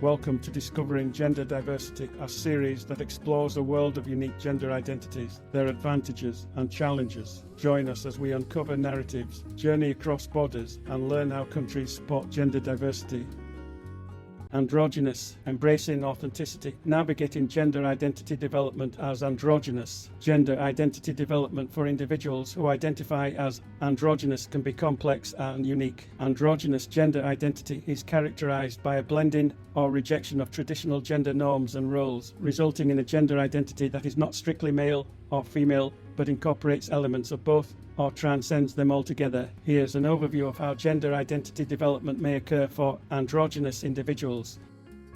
Welcome to Discovering Gender Diversity, a series that explores a world of unique gender identities, their advantages and challenges. Join us as we uncover narratives, journey across borders, and learn how countries support gender diversity. Androgynous, embracing authenticity, navigating gender identity development as androgynous. Gender identity development for individuals who identify as androgynous can be complex and unique. Androgynous gender identity is characterized by a blending or rejection of traditional gender norms and roles, resulting in a gender identity that is not strictly male or female, but incorporates elements of both or transcends them altogether. Here's an overview of how gender identity development may occur for androgynous individuals.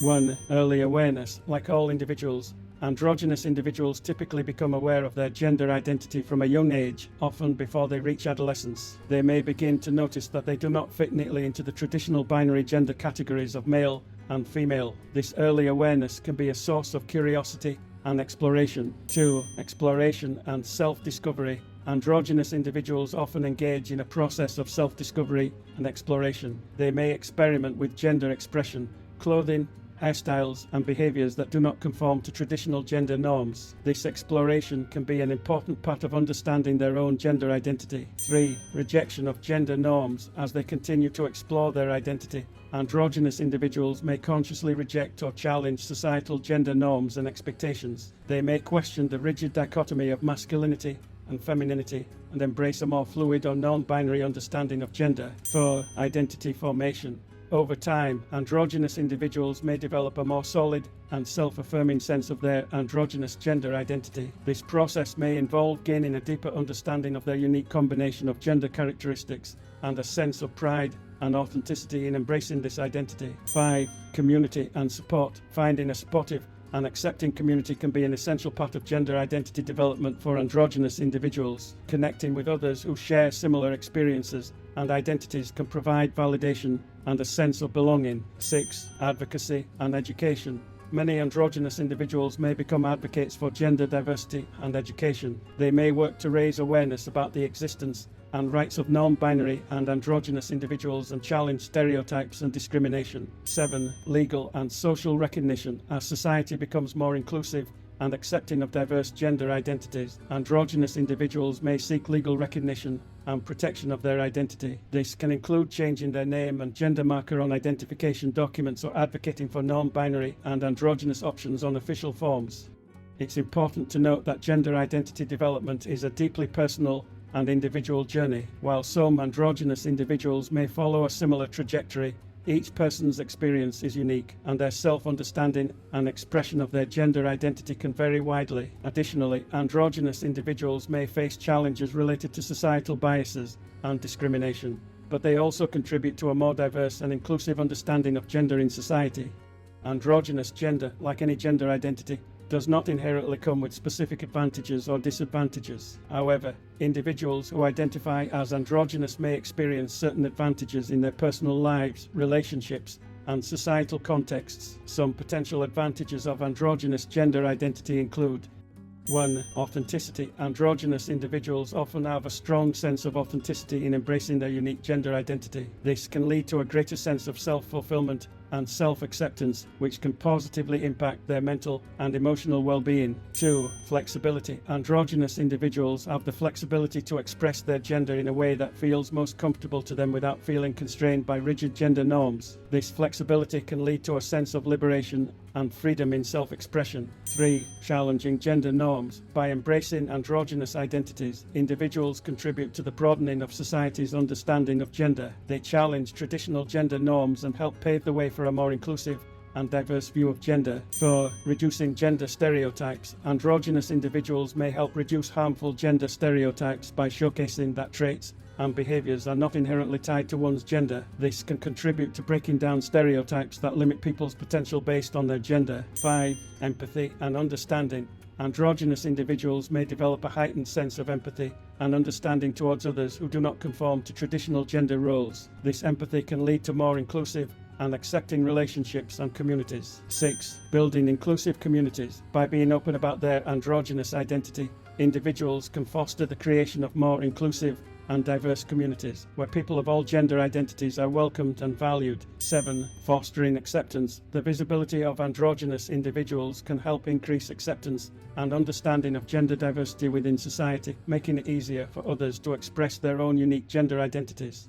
1. Early awareness. Like all individuals, androgynous individuals typically become aware of their gender identity from a young age, often before they reach adolescence. They may begin to notice that they do not fit neatly into the traditional binary gender categories of male and female. This early awareness can be a source of curiosity and exploration. 2. Exploration and self-discovery. Androgynous individuals often engage in a process of self-discovery and exploration. They may experiment with gender expression, clothing, hairstyles, and behaviors that do not conform to traditional gender norms. This exploration can be an important part of understanding their own gender identity. 3. Rejection of gender norms. As they continue to explore their identity, androgynous individuals may consciously reject or challenge societal gender norms and expectations. They may question the rigid dichotomy of masculinity and femininity, and embrace a more fluid or non-binary understanding of gender. 4. Identity formation. Over time, androgynous individuals may develop a more solid and self-affirming sense of their androgynous gender identity. This process may involve gaining a deeper understanding of their unique combination of gender characteristics and a sense of pride and authenticity in embracing this identity. 5. Community and support. Finding a supportive and accepting community can be an essential part of gender identity development for androgynous individuals. Connecting with others who share similar experiences and identities can provide validation and a sense of belonging. 6. Advocacy and education. Many androgynous individuals may become advocates for gender diversity and education. They may work to raise awareness about the existence and rights of non-binary and androgynous individuals and challenge stereotypes and discrimination. 7. Legal and social recognition. As society becomes more inclusive and accepting of diverse gender identities, androgynous individuals may seek legal recognition and protection of their identity. This can include changing their name and gender marker on identification documents or advocating for non-binary and androgynous options on official forms. It's important to note that gender identity development is a deeply personal and individual journey. While some androgynous individuals may follow a similar trajectory, each person's experience is unique, and their self-understanding and expression of their gender identity can vary widely. Additionally, androgynous individuals may face challenges related to societal biases and discrimination, but they also contribute to a more diverse and inclusive understanding of gender in society. Androgynous gender, like any gender identity, does not inherently come with specific advantages or disadvantages. However, individuals who identify as androgynous may experience certain advantages in their personal lives, relationships, and societal contexts. Some potential advantages of androgynous gender identity include: 1. Authenticity. Androgynous individuals often have a strong sense of authenticity in embracing their unique gender identity. This can lead to a greater sense of self-fulfillment and self-acceptance, which can positively impact their mental and emotional well-being. 2. Flexibility. Androgynous individuals have the flexibility to express their gender in a way that feels most comfortable to them without feeling constrained by rigid gender norms. This flexibility can lead to a sense of liberation and freedom in self-expression. 3. Challenging gender norms. By embracing androgynous identities, individuals contribute to the broadening of society's understanding of gender. They challenge traditional gender norms and help pave the way for a more inclusive and diverse view of gender. 4. Reducing gender stereotypes. Androgynous individuals may help reduce harmful gender stereotypes by showcasing that traits and behaviors are not inherently tied to one's gender. This can contribute to breaking down stereotypes that limit people's potential based on their gender. 5. Empathy and understanding. Androgynous individuals may develop a heightened sense of empathy and understanding towards others who do not conform to traditional gender roles. This empathy can lead to more inclusive and accepting relationships and communities. 6. Building inclusive communities. By being open about their androgynous identity, individuals can foster the creation of more inclusive and diverse communities, where people of all gender identities are welcomed and valued. 7. Fostering acceptance. The visibility of androgynous individuals can help increase acceptance and understanding of gender diversity within society, making it easier for others to express their own unique gender identities.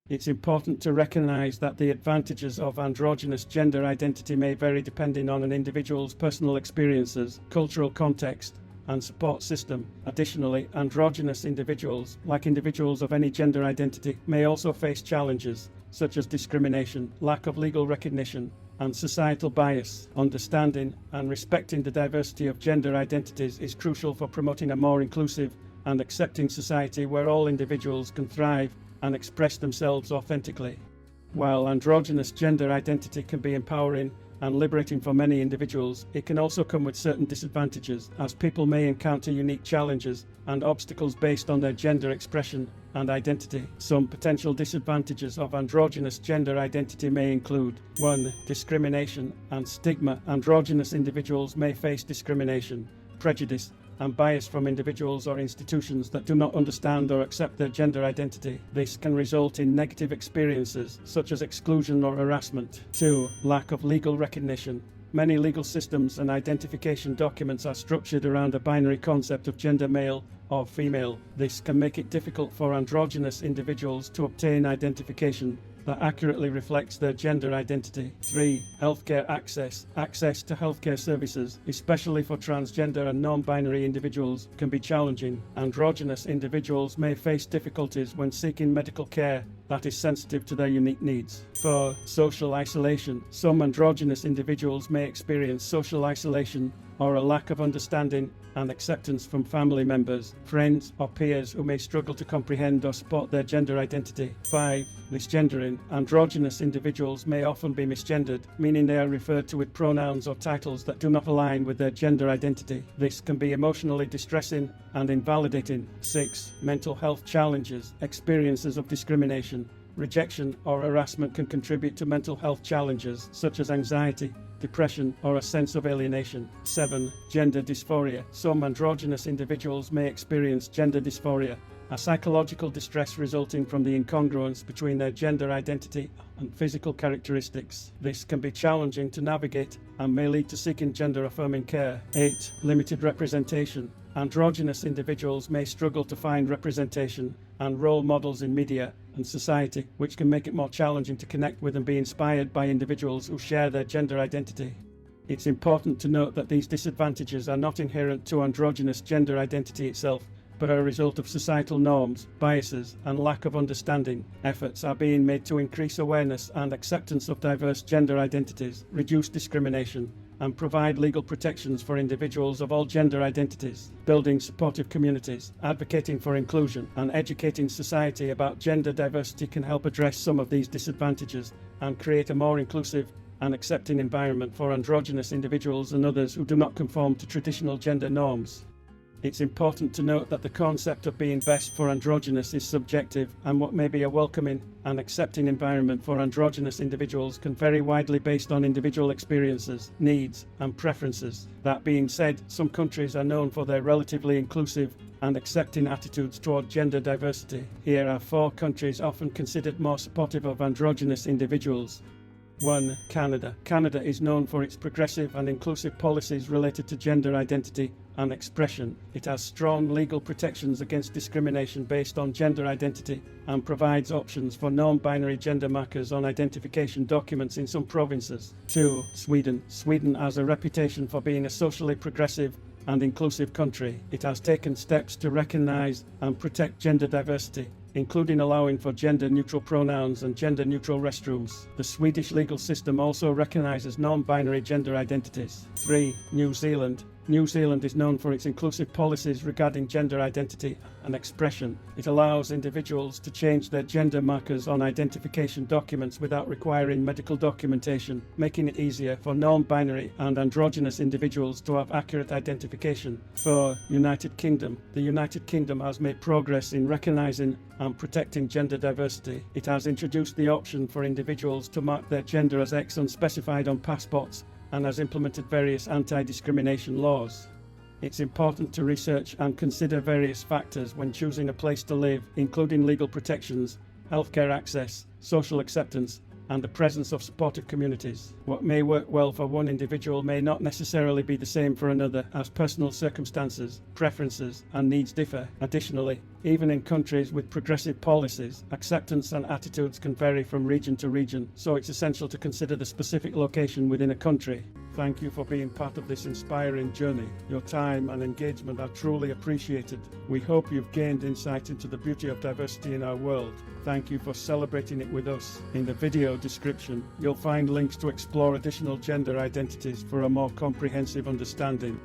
It's important to recognize that the advantages of androgynous gender identity may vary depending on an individual's personal experiences, cultural context, and support system. Additionally, androgynous individuals, like individuals of any gender identity, may also face challenges such as discrimination, lack of legal recognition, and societal bias. Understanding and respecting the diversity of gender identities is crucial for promoting a more inclusive and accepting society where all individuals can thrive and express themselves authentically. While androgynous gender identity can be empowering and liberating for many individuals, it can also come with certain disadvantages, as people may encounter unique challenges and obstacles based on their gender expression and identity. Some potential disadvantages of androgynous gender identity may include: 1. Discrimination and stigma. Androgynous individuals may face discrimination, prejudice, and bias from individuals or institutions that do not understand or accept their gender identity. This can result in negative experiences, such as exclusion or harassment. 2. Lack of legal recognition. Many legal systems and identification documents are structured around a binary concept of gender male or female. This can make it difficult for androgynous individuals to obtain identification that accurately reflects their gender identity. 3. Healthcare access. Access to healthcare services, especially for transgender and non-binary individuals, can be challenging. Androgynous individuals may face difficulties when seeking medical care that is sensitive to their unique needs. 4. Social isolation. Some androgynous individuals may experience social isolation or a lack of understanding and acceptance from family members, friends, or peers who may struggle to comprehend or support their gender identity. 5. Misgendering. Androgynous individuals may often be misgendered, meaning they are referred to with pronouns or titles that do not align with their gender identity. This can be emotionally distressing and invalidating. 6. Mental health challenges. Experiences of discrimination, rejection, or harassment can contribute to mental health challenges such as anxiety, depression, or a sense of alienation. 7. Gender dysphoria. Some androgynous individuals may experience gender dysphoria, a psychological distress resulting from the incongruence between their gender identity and physical characteristics. This can be challenging to navigate and may lead to seeking gender-affirming care. 8. Limited representation. Androgynous individuals may struggle to find representation and role models in media and society, which can make it more challenging to connect with and be inspired by individuals who share their gender identity. It's important to note that these disadvantages are not inherent to androgynous gender identity itself, but are a result of societal norms, biases, and lack of understanding. Efforts are being made to increase awareness and acceptance of diverse gender identities, reduce discrimination, and provide legal protections for individuals of all gender identities. Building supportive communities, advocating for inclusion, and educating society about gender diversity can help address some of these disadvantages and create a more inclusive and accepting environment for androgynous individuals and others who do not conform to traditional gender norms. It's important to note that the concept of being best for androgynous is subjective, and what may be a welcoming and accepting environment for androgynous individuals can vary widely based on individual experiences, needs, and preferences. That being said, some countries are known for their relatively inclusive and accepting attitudes toward gender diversity. Here are 4 countries often considered more supportive of androgynous individuals. 1. Canada. Canada is known for its progressive and inclusive policies related to gender identity and expression. It has strong legal protections against discrimination based on gender identity and provides options for non-binary gender markers on identification documents in some provinces. 2. Sweden. Sweden has a reputation for being a socially progressive and inclusive country. It has taken steps to recognize and protect gender diversity, including allowing for gender-neutral pronouns and gender-neutral restrooms. The Swedish legal system also recognizes non-binary gender identities. 3. New Zealand. New Zealand is known for its inclusive policies regarding gender identity and expression. It allows individuals to change their gender markers on identification documents without requiring medical documentation, making it easier for non-binary and androgynous individuals to have accurate identification. 4. United Kingdom. The United Kingdom has made progress in recognizing and protecting gender diversity. It has introduced the option for individuals to mark their gender as X unspecified on passports and has implemented various anti-discrimination laws. It's important to research and consider various factors when choosing a place to live, including legal protections, healthcare access, social acceptance, and the presence of supportive communities. What may work well for one individual may not necessarily be the same for another, as personal circumstances, preferences, and needs differ. Additionally, even in countries with progressive policies, acceptance and attitudes can vary from region to region, so it's essential to consider the specific location within a country. Thank you for being part of this inspiring journey. Your time and engagement are truly appreciated. We hope you've gained insight into the beauty of diversity in our world. Thank you for celebrating it with us. In the video description, you'll find links to explore additional gender identities for a more comprehensive understanding.